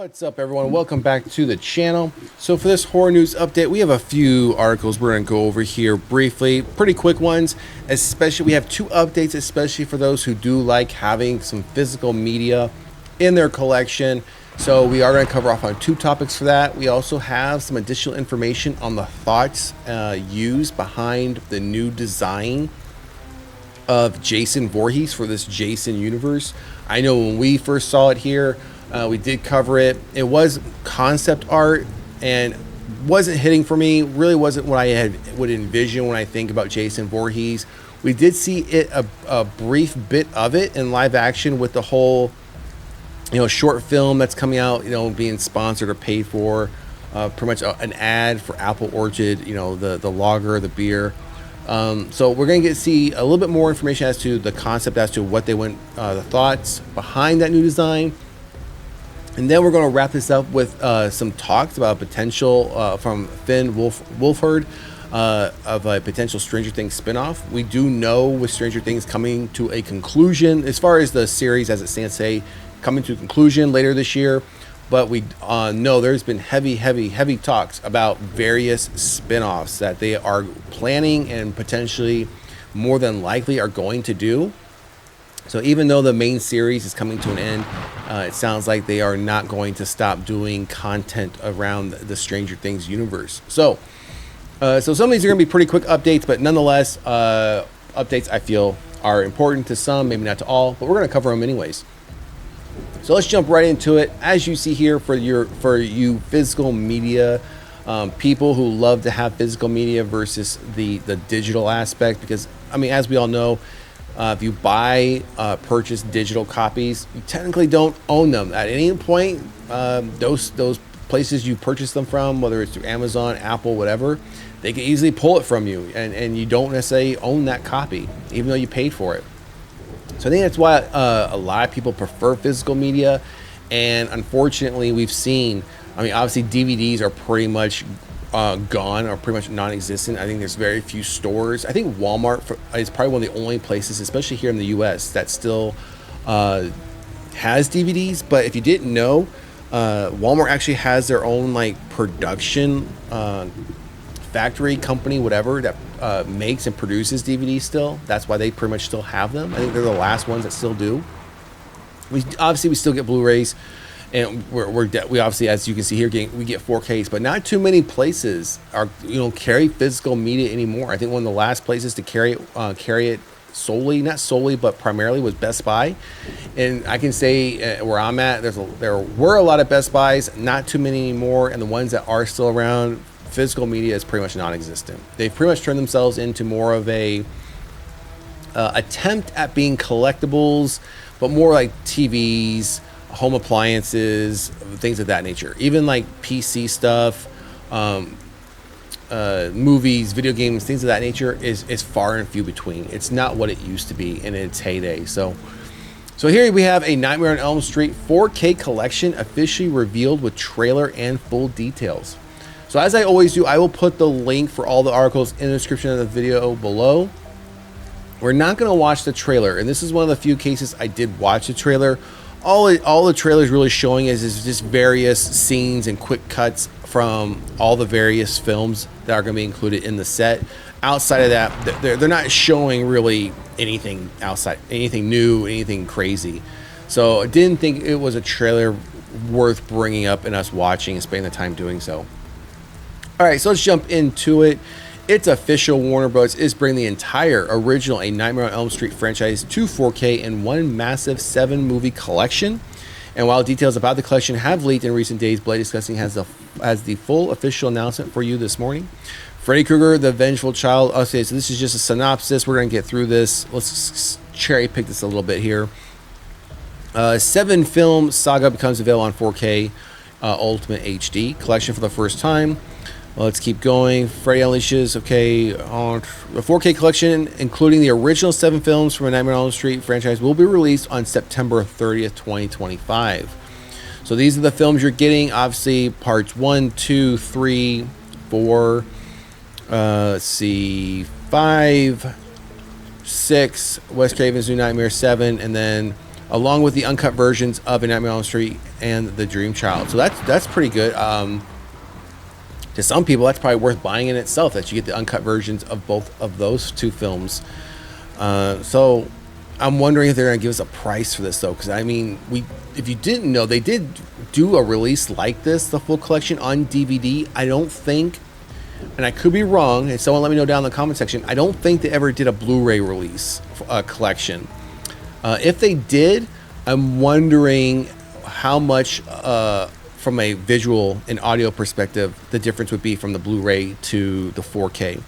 What's up, everyone? Welcome back to the channel. So for this horror news update, we have a few articles we're going to go over here briefly. Pretty quick ones, especially we have two updates, especially for those who do like having some physical media in their collection. So we are going to cover off on two topics for that. We also have some additional information on the thoughts used behind the new design of Jason Voorhees for this Jason universe. I know when we first saw it here, we did cover it. It was concept art and wasn't hitting for me. Really wasn't what I would envision when I think about Jason Voorhees. We did see it a brief bit of it in live action with the whole, short film that's coming out, being sponsored or paid for. Pretty much an ad for Apple Orchard, the lager, the beer. So we're going to see a little bit more information as to the concept, as to what they went, the thoughts behind that new design. And then we're going to wrap this up with some talks about potential from Finn Wolfhard of a potential Stranger Things spinoff. We do know with Stranger Things coming to a conclusion, as far as the series as it stands today, coming to a conclusion later this year. But we know there's been heavy talks about various spinoffs that they are planning and potentially more than likely are going to do. So even though the main series is coming to an end, it sounds like they are not going to stop doing content around the Stranger Things universe. So some of these are going to be pretty quick updates, but nonetheless, updates I feel are important to some, maybe not to all, but we're going to cover them anyways. So let's jump right into it. As you see here, for you physical media people who love to have physical media versus the digital aspect, because as we all know, if you purchase digital copies, you technically don't own them at any point. Those places you purchase them from, whether it's through Amazon, Apple, whatever, they can easily pull it from you, and you don't necessarily own that copy, even though you paid for it. So I think that's why a lot of people prefer physical media. And unfortunately, we've seen, obviously DVDs are pretty much gone or pretty much non-existent. I think there's very few stores. I think Walmart is probably one of the only places, especially here in the US, that still has DVDs. But if you didn't know, Walmart actually has their own production factory company, whatever, that makes and produces DVDs still. That's why they pretty much still have them. I think they're the last ones that still do. We still get Blu-rays, and we obviously, as you can see here, we get 4Ks, but not too many places are carry physical media anymore. I think one of the last places to carry it solely, not solely, but primarily, was Best Buy. And I can say where I'm at, there were a lot of Best Buys, not too many anymore, and the ones that are still around, physical media is pretty much non-existent. They've pretty much turned themselves into more of a attempt at being collectibles, but more like TVs, home appliances, things of that nature. Even like PC stuff, movies, video games, things of that nature is far and few between. It's not what it used to be in its heyday. So here we have a Nightmare on Elm Street 4K collection officially revealed with trailer and full details. So as I always do, I will put the link for all the articles in the description of the video below. We're not going to watch the trailer, and this is one of the few cases I did watch the trailer. All the trailer is really showing is just various scenes and quick cuts from all the various films that are going to be included in the set. Outside of that, they're not showing really anything outside, anything new, anything crazy. So I didn't think it was a trailer worth bringing up and us watching and spending the time doing so. All right, so let's jump into it. It's official. Warner Bros. Is bringing the entire original A Nightmare on Elm Street franchise to 4K in one massive 7-movie collection. And while details about the collection have leaked in recent days, Blade Discussing has the full official announcement for you this morning. Freddy Krueger, the Vengeful Child. Okay, so this is just a synopsis. We're going to get through this. Let's cherry pick this a little bit here. 7-film saga becomes available on 4K Ultimate HD collection for the first time. Let's keep going. Freddy Unleashes, on the 4K collection, including the original 7 films from a Nightmare on Elm Street franchise, will be released on September 30th, 2025. So these are the films you're getting. Obviously, parts 1, 2, 3, 4, 5, 6, Wes Craven's New Nightmare 7, and then along with the uncut versions of A Nightmare on Elm Street and The Dream Child. So that's pretty good. To some people, that's probably worth buying in itself, that you get the uncut versions of both of those two films. So I'm wondering if they're going to give us a price for this, though, because I mean, if you didn't know, they did do a release like this, the full collection on DVD. I don't think, and I could be wrong, and someone let me know down in the comment section, I don't think they ever did a Blu-ray release collection. If they did, I'm wondering how much, from a visual and audio perspective, the difference would be from the Blu-ray to the 4K.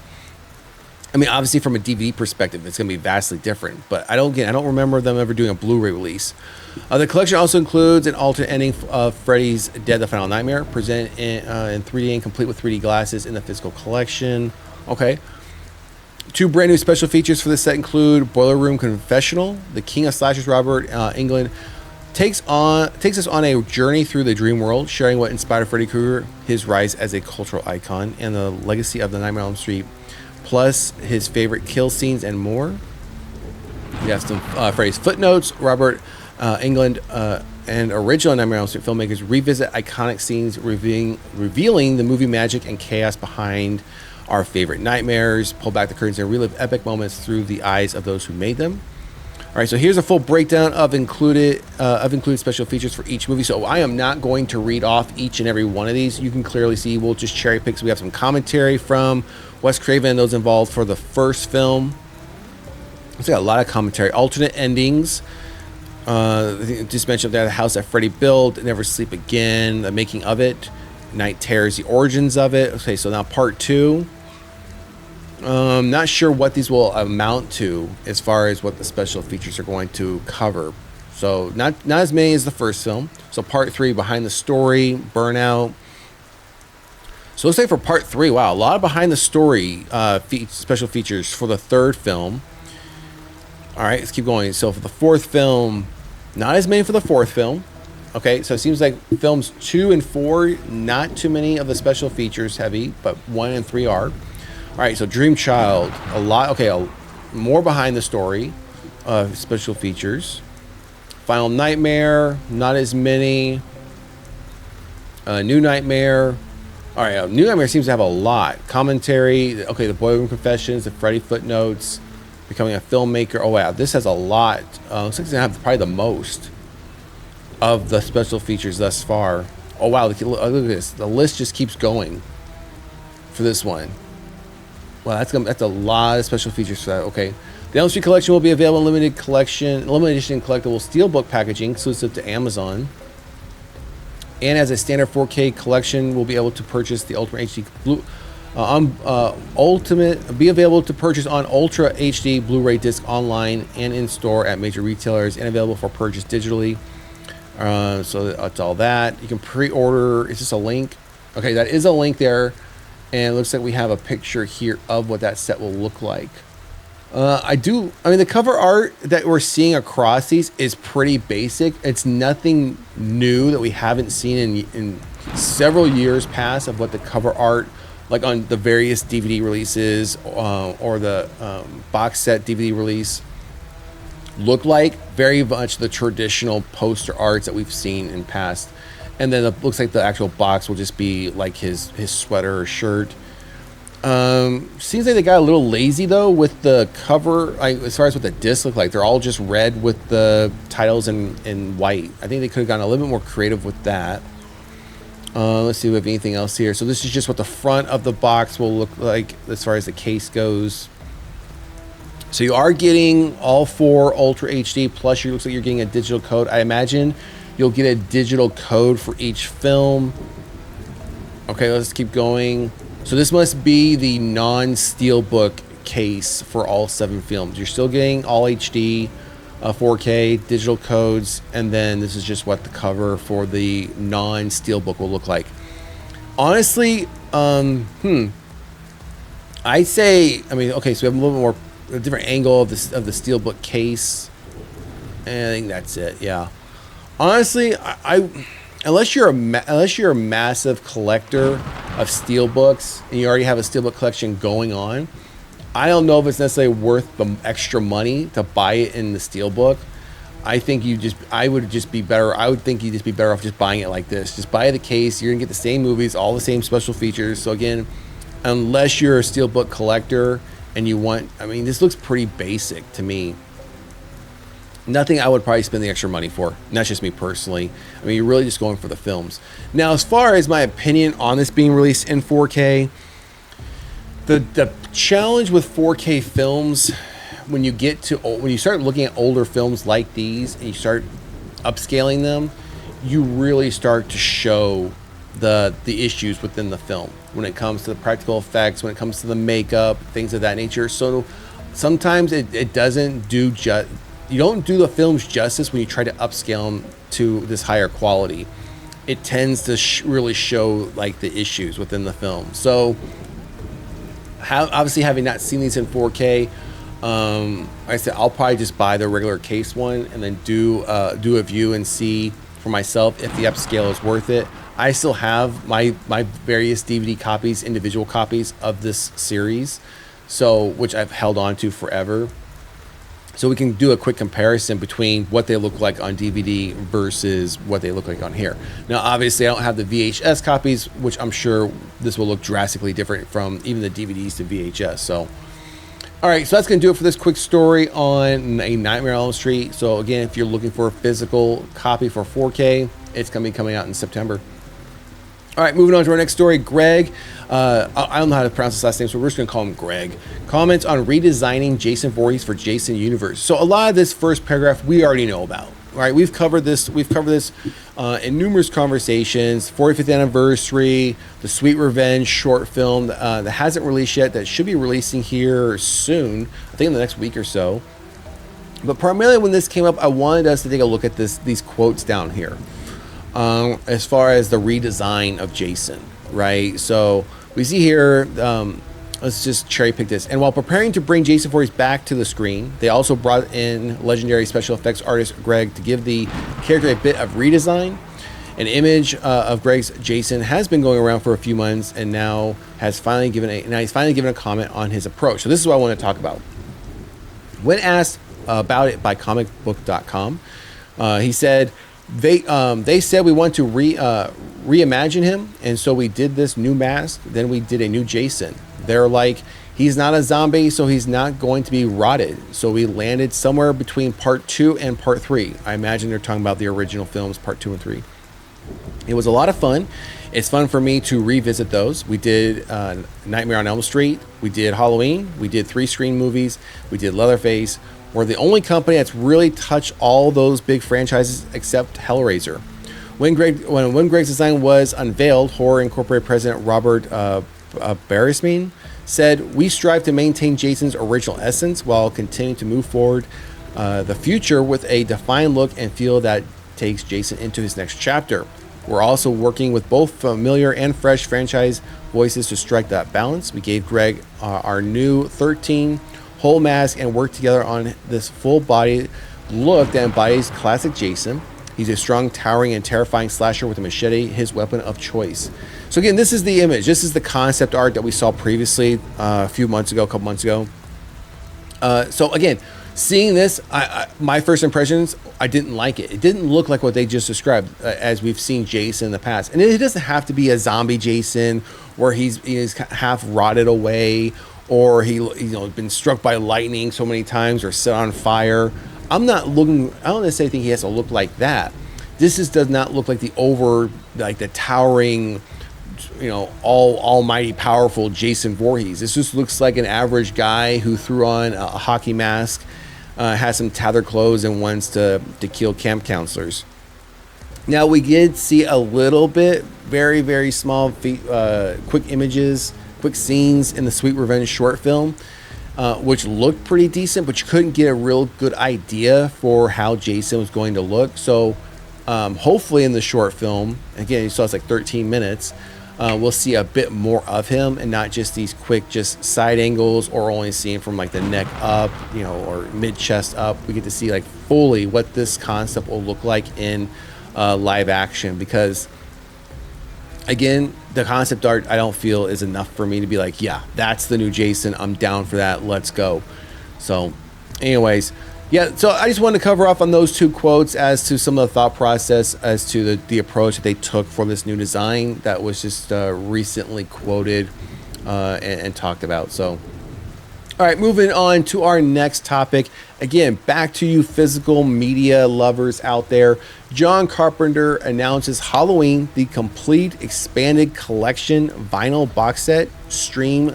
I mean, obviously from a DVD perspective, it's going to be vastly different, but I don't remember them ever doing a Blu-ray release. The collection also includes an alternate ending of Freddy's Dead: The Final Nightmare, presented in 3D and complete with 3D glasses in the physical collection. Okay. 2 brand new special features for this set include Boiler Room Confessional. The king of slashers, Robert Englund, takes us on a journey through the dream world, sharing what inspired Freddy Krueger, his rise as a cultural icon, and the legacy of the Nightmare on Elm Street, plus his favorite kill scenes and more. We have some Freddy's footnotes. Robert Englund and original Nightmare on Elm Street filmmakers revisit iconic scenes, revealing the movie magic and chaos behind our favorite nightmares, pull back the curtains, and relive epic moments through the eyes of those who made them. All right, so here's a full breakdown of included special features for each movie. So I am not going to read off each and every one of these. You can clearly see we'll just cherry pick. So we have some commentary from Wes Craven and those involved for the first film. It's got a lot of commentary. Alternate endings. Just mentioned that the house that Freddy built, Never Sleep Again, the making of it, Night Terrors, the origins of it. Okay, so now part 2. Not sure what these will amount to as far as what the special features are going to cover. So not as many as the first film. So part 3, behind the story, Burnout. So let's say for part 3, wow, a lot of behind the story special features for the third film. All right, let's keep going. So for the fourth film, not as many for the fourth film. Okay, so it seems like films 2 and 4, not too many of the special features heavy, but 1 and 3 are. All right, so Dream Child, a lot. Okay, more behind the story special features. Final Nightmare, not as many. New Nightmare. All right, New Nightmare seems to have a lot. Commentary, okay, the Boiler Room Confessions, the Freddy footnotes, becoming a filmmaker. Oh, wow, this has a lot. Looks like it's going to have probably the most of the special features thus far. Oh, wow, look at this. The list just keeps going for this one. Wow, that's a lot of special features for that. Okay. The Elm Street collection will be available in limited edition collectible steelbook packaging exclusive to Amazon. And as a standard 4K collection, we'll be able to purchase the Ultimate HD be available to purchase on Ultra HD Blu-ray disc online and in store at major retailers, and available for purchase digitally. So that's all that. You can pre-order. Is this a link? Okay, that is a link there. And it looks like we have a picture here of what that set will look like. I mean, the cover art that we're seeing across these is pretty basic. It's nothing new that we haven't seen in several years past of what the cover art, like on the various DVD releases or the box set DVD release, look like. Very much the traditional poster arts that we've seen in past. And then it looks like the actual box will just be like his sweater or shirt. Seems like they got a little lazy though with the cover, as far as what the discs look like. They're all just red with the titles in white. I think they could have gotten a little bit more creative with that. Let's see if we have anything else here. So this is just what the front of the box will look like as far as the case goes. So you are getting all 4 Ultra HD, plus it looks like you're getting a digital code. I imagine you'll get a digital code for each film. Okay, let's keep going. So this must be the non-steelbook case for all 7 films. You're still getting all HD, 4K, digital codes, and then this is just what the cover for the non-steelbook will look like. Honestly, I'd say, I mean, okay, so we have a little bit more, a different angle of the steelbook case. And I think that's it, yeah. Honestly, unless you're a massive collector of steelbooks and you already have a steelbook collection going on, I don't know if it's necessarily worth the extra money to buy it in the steelbook. I think I would think you'd just be better off just buying it like this. Just buy the case. You're gonna get the same movies, all the same special features. So again, unless you're a steelbook collector and you want, I mean, this looks pretty basic to me. Nothing I would probably spend the extra money for. And that's just me personally. I mean, you're really just going for the films. Now, as far as my opinion on this being released in 4K, the challenge with 4K films, when you start looking at older films like these and you start upscaling them, you really start to show the issues within the film when it comes to the practical effects, when it comes to the makeup, things of that nature. So sometimes it doesn't do you don't do the films justice when you try to upscale them to this higher quality. It tends to really show like the issues within the film. So obviously, having not seen these in 4K, like I said, I'll probably just buy the regular case one and then do a view and see for myself if the upscale is worth it. I still have my various DVD copies, individual copies of this series, which I've held on to forever. So we can do a quick comparison between what they look like on DVD versus what they look like on here. Now, obviously, I don't have the VHS copies, which I'm sure this will look drastically different from even the DVDs to VHS. So, all right, so that's going to do it for this quick story on A Nightmare on Elm Street. So, again, if you're looking for a physical copy for 4K, it's going to be coming out in September. All right, moving on to our next story. Greg, I don't know how to pronounce his last name, so we're just going to call him Greg. Comments on redesigning Jason Voorhees for Jason Universe. So a lot of this first paragraph we already know about. All right, we've covered this in numerous conversations. 45th anniversary, the Sweet Revenge short film that hasn't released yet, that should be releasing here soon, I think in the next week or so. But primarily when this came up, I wanted us to take a look at these quotes down here. As far as the redesign of Jason, right? So we see here, let's just cherry pick this. And while preparing to bring Jason Voorhees back to the screen, they also brought in legendary special effects artist Greg to give the character a bit of redesign. An image of Greg's Jason has been going around for a few months, and now he's finally given a comment on his approach. So this is what I want to talk about. When asked about it by comicbook.com, he said, They said we want to reimagine him, and so we did this new mask. Then we did a new Jason. They're like, he's not a zombie, so he's not going to be rotted. So we landed somewhere between part 2 and part 3. I imagine they're talking about the original films, part 2 and 3. It was a lot of fun. It's fun for me to revisit those. We did Nightmare on Elm Street. We did Halloween. We did 3 screen movies. We did Leatherface. We're the only company that's really touched all those big franchises except Hellraiser. When Greg's design was unveiled, Horror Incorporated President Robert Beresmine said, "We strive to maintain Jason's original essence while continuing to move forward the future with a defined look and feel that takes Jason into his next chapter. We're also working with both familiar and fresh franchise voices to strike that balance. We gave Greg our new 13 whole mask and worked together on this full body look that embodies classic Jason. He's a strong, towering, and terrifying slasher with a machete, his weapon of choice." So again, this is the image. This is the concept art that we saw previously a couple months ago. So again, seeing this, my first impressions, I didn't like it. It didn't look like what they just described as we've seen Jason in the past. And it doesn't have to be a zombie Jason where he's half rotted away, or he been struck by lightning so many times or set on fire. I don't necessarily think he has to look like that. This does not look like the towering, almighty powerful Jason Voorhees. This just looks like an average guy who threw on a hockey mask, has some tattered clothes, and wants to kill camp counselors. Now, we did see a little bit, very, very small, quick images, quick scenes in the Sweet Revenge short film, which looked pretty decent, but you couldn't get a real good idea for how Jason was going to look. So hopefully in the short film, again, you saw it's like 13 minutes, we'll see a bit more of him and not just these quick just side angles or only seeing from like the neck up, or mid chest up. We get to see like fully what this concept will look like in live action, because again, the concept art I don't feel is enough for me to be like, yeah, that's the new Jason. I'm down for that. Let's go. So anyways, Yeah, so I just wanted to cover off on those two quotes as to some of the thought process as to the approach that they took for this new design that was just recently quoted and talked about. So, all right, moving on to our next topic. Again, back to you physical media lovers out there. John Carpenter announces Halloween, the complete expanded collection vinyl box set, stream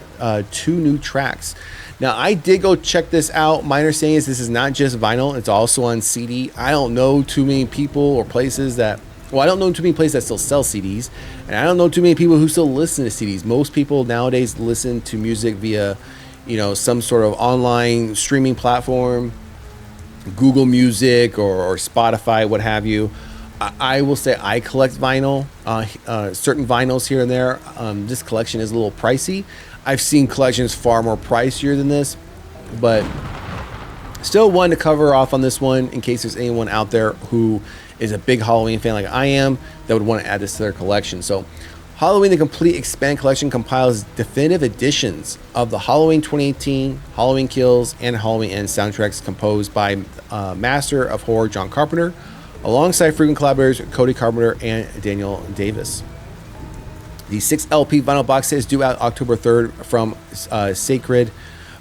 2 new tracks. Now, I did go check this out. My understanding is this is not just vinyl. It's also on CD. I don't know too many people or places that, well, I don't know too many places that still sell CDs. And I don't know too many people who still listen to CDs. Most people nowadays listen to music via, some sort of online streaming platform, Google Music or Spotify, what have you. I will say I collect vinyl, certain vinyls here and there. This collection is a little pricey. I've seen collections far more pricier than this, but still wanted to cover off on this one in case there's anyone out there who is a big Halloween fan like I am that would want to add this to their collection. So Halloween, the complete expanded collection compiles definitive editions of the Halloween 2018, Halloween Kills, and Halloween Ends soundtracks composed by Master of Horror John Carpenter, alongside frequent collaborators Cody Carpenter and Daniel Davis. The 6 LP vinyl box set is due out October 3rd from Sacred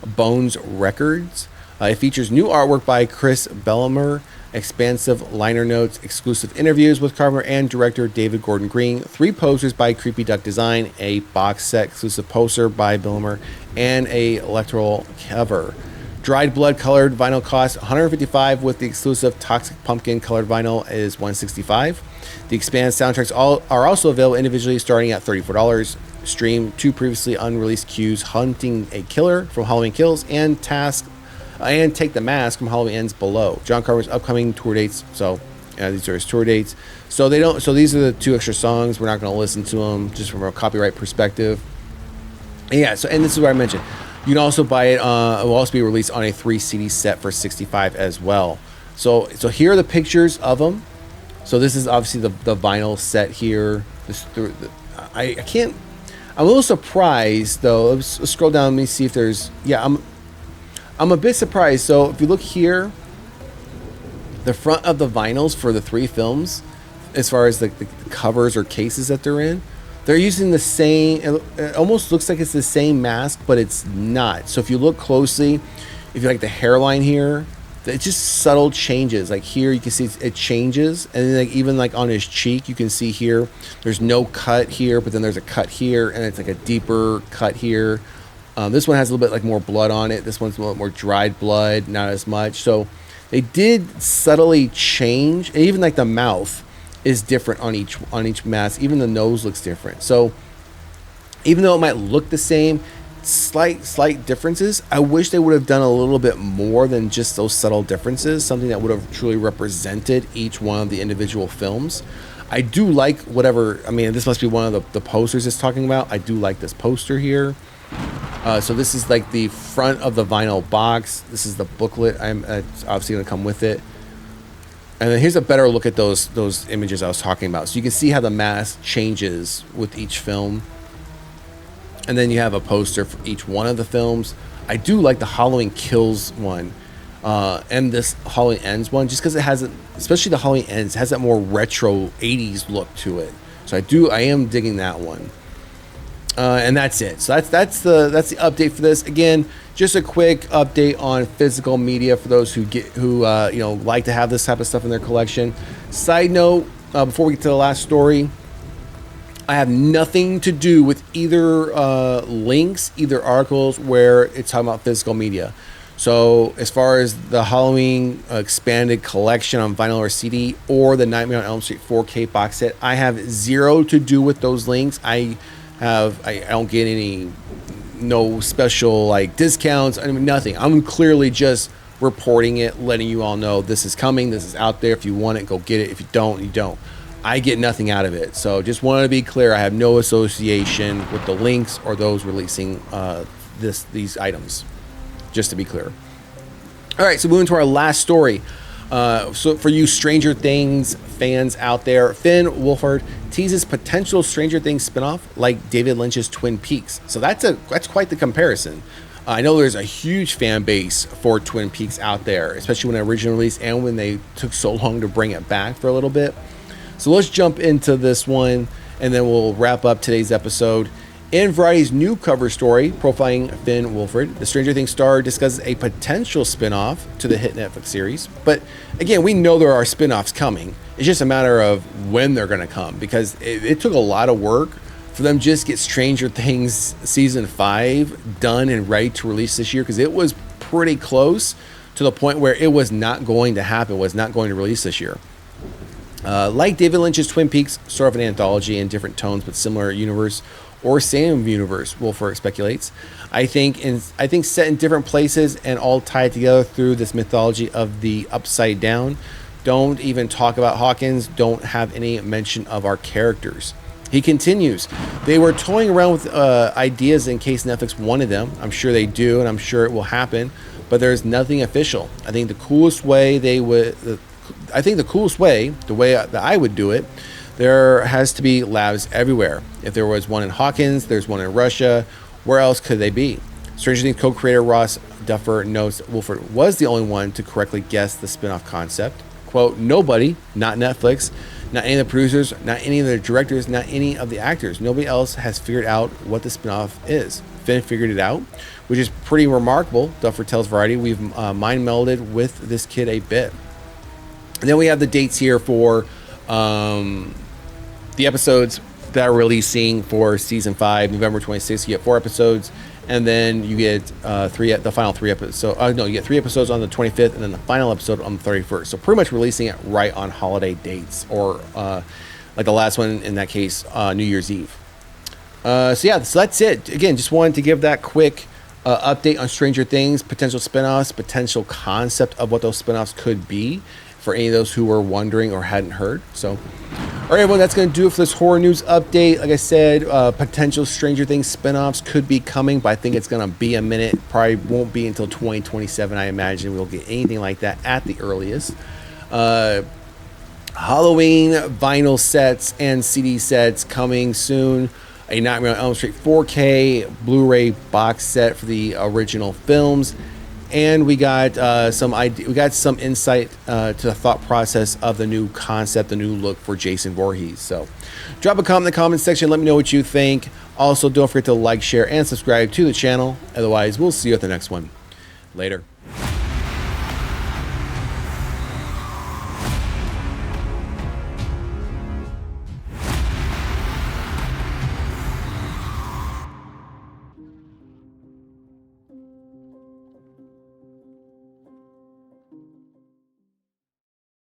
Bones Records. It features new artwork by Chris Bellimer, expansive liner notes, exclusive interviews with Carpenter and director David Gordon Green, 3 posters by Creepy Duck Design, a box set exclusive poster by Bellimer, and a electoral cover. Dried Blood colored vinyl costs $155, with the exclusive Toxic Pumpkin colored vinyl is $165. The expanded soundtracks are also available individually, starting at $34. Stream 2 previously unreleased cues: Hunting a Killer from Halloween Kills and Take the Mask from Halloween Ends below. John Carpenter's upcoming tour dates. So these are his tour dates. So these are the 2 extra songs. We're not going to listen to them just from a copyright perspective. And yeah. So, and this is what I mentioned. You can also buy it. It will also be released on a 3 CD set for $65 as well. So here are the pictures of them. So this is obviously the vinyl set here. I can't. I'm a little surprised though. Let's scroll down. Let me see if there's. Yeah, I'm a bit surprised. So if you look here, the front of the vinyls for the 3 films, as far as the covers or cases that they're in, they're using the same. It almost looks like it's the same mask, but it's not. So if you look closely, if you like the hairline here, it's just subtle changes. Like here, you can see it changes, and then even on his cheek, you can see here there's no cut here, but then there's a cut here, and it's like a deeper cut here. This one has a little bit more blood on it. This one's a little more dried blood, not as much. So they did subtly change, and even the mouth is different on each mask. Even the nose looks different. So even though it might look the same, slight differences. I wish they would have done a little bit more than just those subtle differences, something that would have truly represented each one of the individual films. I do like whatever, this must be one of the posters it's talking about. I do like this poster here. So this is the front of the vinyl box. This is the booklet. It's obviously going to come with it. And then here's a better look at those images I was talking about. So you can see how the mask changes with each film. And then you have a poster for each one of the films. I do like the Halloween Kills one and this Halloween Ends one, just because it has, especially the Halloween Ends, has that more retro 80s look to it. So I am digging that one. And that's it. So that's the update for this. Again, just a quick update on physical media for those who like to have this type of stuff in their collection. Side note, before we get to the last story, I have nothing to do with either links, either articles where it's talking about physical media. So as far as the Halloween expanded collection on vinyl or CD, or the Nightmare on Elm Street 4K box set, I have zero to do with those links. I don't get no special discounts. Nothing. I'm clearly just reporting it, letting you all know this is coming, this is out there. If you want it, go get it. If you don't, you don't. I get nothing out of it. So just wanted to be clear, I have no association with the links or those releasing these items, just to be clear. All right, so moving to our last story. So for you Stranger Things fans out there, Finn Wolfhard teases potential Stranger Things spinoff like David Lynch's Twin Peaks. So that's quite the comparison. I know there's a huge fan base for Twin Peaks out there, especially when it originally released and when they took so long to bring it back for a little bit. So let's jump into this one, and then we'll wrap up today's episode. In Variety's new cover story, profiling Finn Wolfhard, the Stranger Things star discusses a potential spin-off to the hit Netflix series. But again, we know there are spin-offs coming. It's just a matter of when they're going to come, because it took a lot of work for them just get Stranger Things season 5 done and ready to release this year, because it was pretty close to the point where it was not going to happen, was not going to release this year. Like David Lynch's Twin Peaks, sort of an anthology in different tones but similar universe, or same universe, Wolfhard speculates. I think set in different places and all tied together through this mythology of the Upside Down. Don't even talk about Hawkins. Don't have any mention of our characters. He continues, they were toying around with ideas in case Netflix wanted them. I'm sure they do, and I'm sure it will happen, but there's nothing official. I think the way that I would do it, there has to be labs everywhere. If there was one in Hawkins, there's one in Russia. Where else could they be? Stranger Things co-creator Ross Duffer notes Wolfhard was the only one to correctly guess the spin-off concept. Quote, nobody, not Netflix, not any of the producers, not any of the directors, not any of the actors. Nobody else has figured out what the spin-off is. Finn figured it out, which is pretty remarkable. Duffer tells Variety, we've mind melded with this kid a bit. And then we have the dates here for the episodes that are releasing for season 5, November 26th. You get 4 episodes, and then you get the final 3 episodes. You get 3 episodes on the 25th, and then the final episode on the 31st. So pretty much releasing it right on holiday dates, or like the last one in that case, New Year's Eve. So that's it. Again, just wanted to give that quick update on Stranger Things, potential spinoffs, potential concept of what those spinoffs could be, for any of those who were wondering or hadn't heard. So, all right, everyone, that's going to do it for this horror news update. Like I said, potential Stranger Things spinoffs could be coming, but I think it's going to be a minute. Probably won't be until 2027, I imagine. We'll get anything like that at the earliest. Halloween vinyl sets and CD sets coming soon. A Nightmare on Elm Street 4K Blu-ray box set for the original films. And we got some insight to the thought process of the new concept, the new look for Jason Voorhees. So drop a comment in the comment section. Let me know what you think. Also, don't forget to like, share, and subscribe to the channel. Otherwise, we'll see you at the next one. Later.